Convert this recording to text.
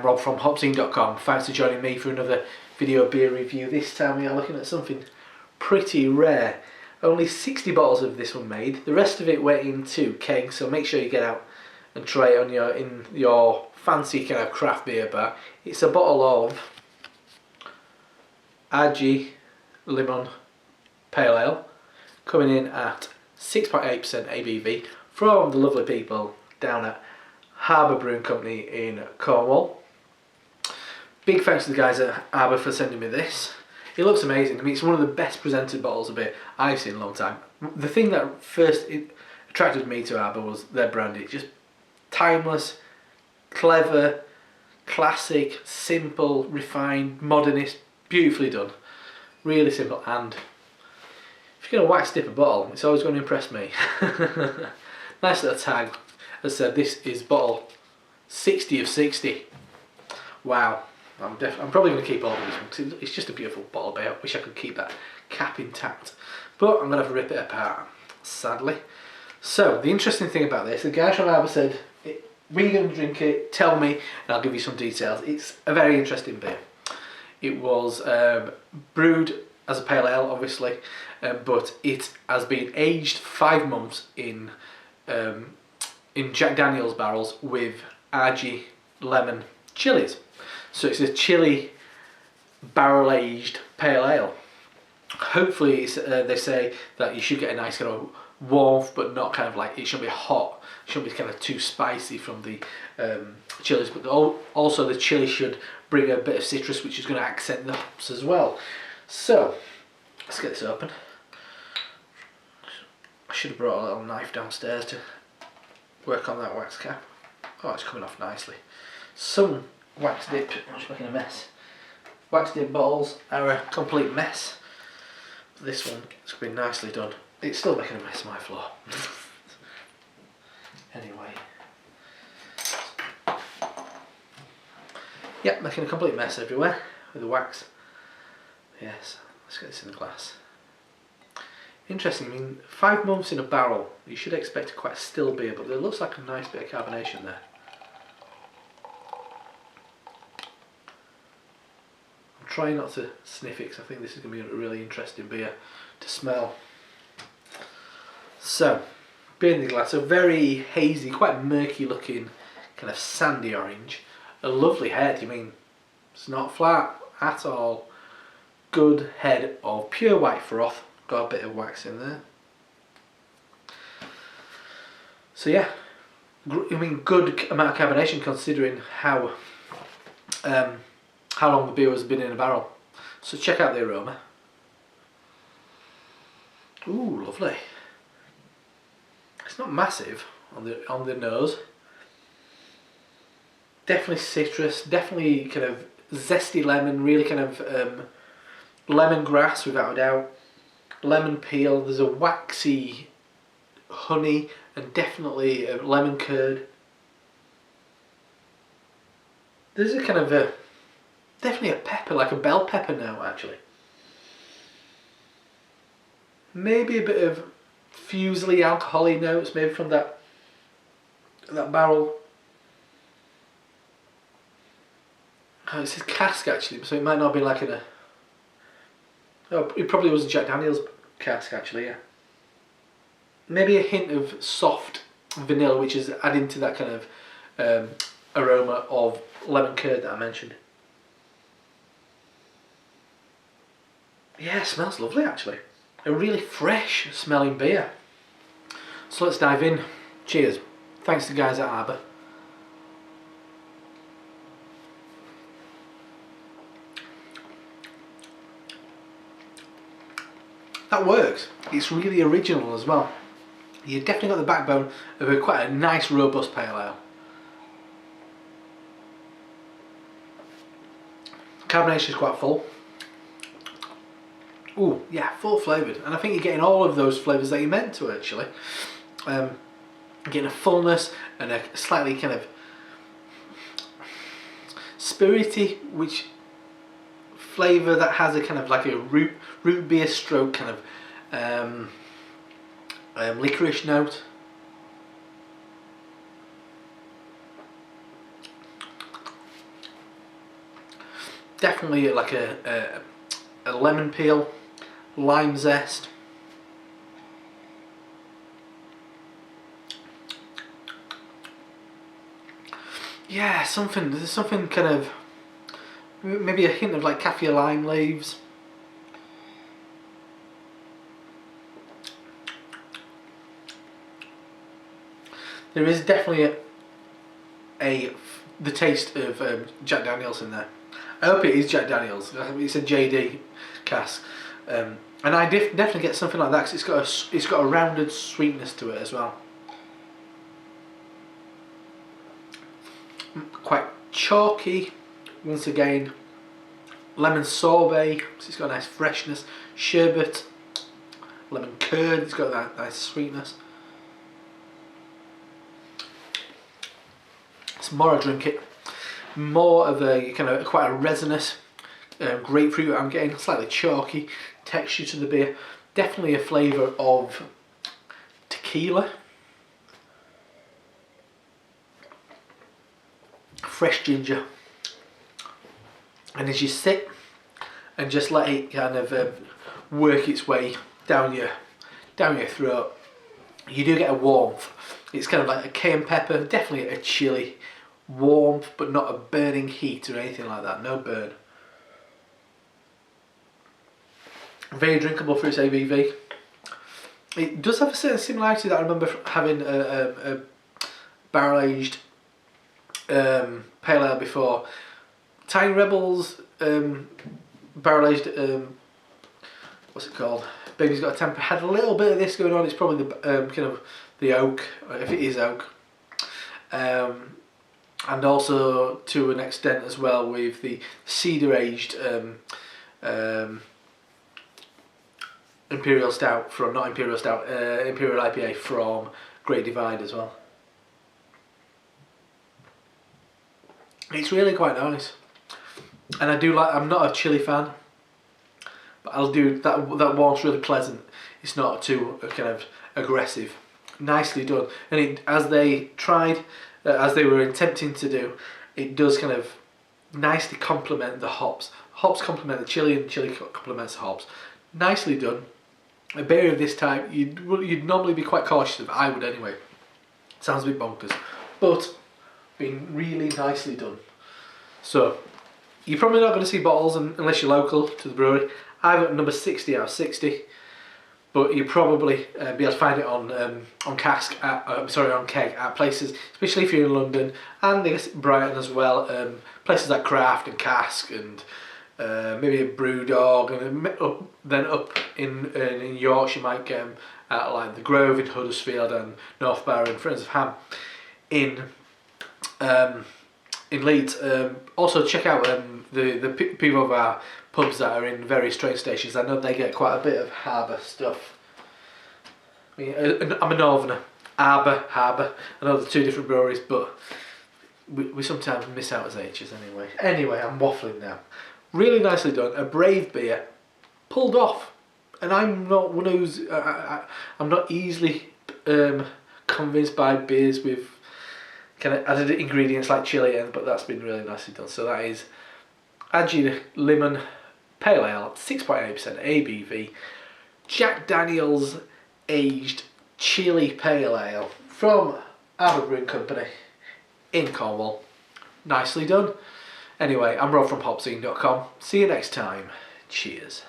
Rob from HopZine.com. Thanks for joining me for another video beer review. This time we are looking at something pretty rare. Only 60 bottles of this one made. The rest of it went into kegs, so make sure you get out and try it on in your fancy kind of craft beer bar. It's a bottle of Aji Limon Pale Ale, coming in at 6.8% ABV from the lovely people down at Harbour Brewing Company in Cornwall. Big thanks to the guys at Harbour for sending me this. It looks amazing. I mean, it's one of the best presented bottles of beer I've seen in a long time. The thing that first attracted me to Harbour was their brand. It's just timeless, clever, classic, simple, refined, modernist, beautifully done. Really simple, and if you're going to wax dip a bottle, it's always going to impress me. Nice little tag. As I said, this is bottle 60 of 60. Wow. I'm probably going to keep all of this one because it's just a beautiful bottle of beer. I wish I could keep that cap intact, but I'm going to have to rip it apart, sadly. So the interesting thing about this, the guy from Harbour said, when you're going to drink it, tell me and I'll give you some details. It's a very interesting beer. It was brewed as a pale ale, obviously, but it has been aged 5 months in Jack Daniel's barrels with Aji Lemon chilies. So it's a chili barrel-aged pale ale. Hopefully, they say that you should get a nice kind of warmth, but not kind of like, it shouldn't be hot. It shouldn't be kind of too spicy from the chilies, but also the chili should bring a bit of citrus, which is going to accent the hops as well. So let's get this open. I should have brought a little knife downstairs to work on that wax cap. Oh, it's coming off nicely. Some wax dip, I'm just making a mess. Wax dip bottles are a complete mess. But this one has been nicely done. It's still making a mess of my floor. Anyway. Yep, making a complete mess everywhere with the wax. Yes, let's get this in the glass. Interesting, I mean, 5 months in a barrel, you should expect quite a still beer, but there looks like a nice bit of carbonation there. I'm trying not to sniff it because I think this is going to be a really interesting beer to smell. So, beer in the glass, a very hazy, quite murky looking, kind of sandy orange. A lovely head, I mean, it's not flat at all. Good head of pure white froth. Got a bit of wax in there. So yeah, I mean, good amount of carbonation considering how long the beer has been in a barrel. So check out the aroma. Ooh, lovely. It's not massive on the nose. Definitely citrus, definitely kind of zesty lemon, really kind of lemongrass without a doubt. Lemon peel, there's a waxy honey and definitely a lemon curd. There's a kind of definitely a pepper, like a bell pepper now actually. Maybe a bit of fusely alcoholic notes, maybe from that barrel. Oh, it says cask actually, so it might not be like in a... Oh, it probably wasn't Jack Daniel's cask actually, yeah. Maybe a hint of soft vanilla, which is adding to that kind of aroma of lemon curd that I mentioned. Yeah, it smells lovely actually. A really fresh smelling beer. So let's dive in. Cheers. Thanks to the guys at Harbour. That works. It's really original as well. You've definitely got the backbone of quite a nice robust pale ale. Carbonation is quite full. Ooh, yeah, full flavoured, and I think you're getting all of those flavours that you meant to actually. Getting a fullness and a slightly kind of spirity, which flavour that has a kind of like a root beer stroke kind of licorice note. Definitely like a lemon peel, lime zest. Yeah, there's something kind of, maybe a hint of like kaffir lime leaves. There is definitely the taste of Jack Daniels in there. I hope it is Jack Daniels. It's a JD cask, and I definitely get something like that because it's got a rounded sweetness to it as well. Quite chalky, once again. Lemon sorbet, so it's got a nice freshness. Sherbet, lemon curd, it's got that nice sweetness. The more I drink it, more of a kind of quite a resinous grapefruit I'm getting, slightly chalky texture to the beer. Definitely a flavour of tequila. Fresh ginger. And as you sit and just let it kind of work its way down your throat, you do get a warmth. It's kind of like a cayenne pepper, definitely a chili warmth, but not a burning heat or anything like that. No burn. Very drinkable for its ABV. It does have a certain similarity that I remember having a barrel-aged pale ale before. Tiny Rebels barrel-aged, what's it called? Baby's Got a Temper had a little bit of this going on. It's probably the kind of the oak, if it is oak, and also to an extent as well with the cedar-aged Imperial Stout from, not Imperial Stout, Imperial IPA from Great Divide as well. It's really quite nice, and I do like. I'm not a chili fan, but I'll do that. That warmth's really pleasant. It's not too kind of aggressive. Nicely done, and it, as they tried, as they were attempting to do, it does kind of nicely complement the hops. Hops complement the chili, and chili complements the hops. Nicely done. A beer of this type, you'd normally be quite cautious of. I would anyway. Sounds a bit bonkers, but been really nicely done. So you're probably not going to see bottles unless you're local to the brewery. I've got number 60 out of 60, but you'll probably be able to find it on cask at, on keg at places, especially if you're in London and I guess Brighton as well. Places like Craft and Cask and maybe a Brewdog, and then up in Yorkshire you might get them at like the Grove in Huddersfield and North Bar and Friends of Ham in Leeds. Also check out the people of our pubs that are in various train stations. I know they get quite a bit of harbour stuff. I mean, I'm a northerner. Harbour. I know they're two different breweries, but we sometimes miss out as H's anyway. Anyway, I'm waffling now. Really nicely done. A brave beer, pulled off. And I'm not one who's I'm not easily convinced by beers with kind of added ingredients like chili, but that's been really nicely done. So that is Aji Limon Pale Ale, 6.8% ABV, Jack Daniels aged chili pale ale from Harbour Brewing Company in Cornwall. Nicely done. Anyway, I'm Rob from HopZine.com. See you next time. Cheers.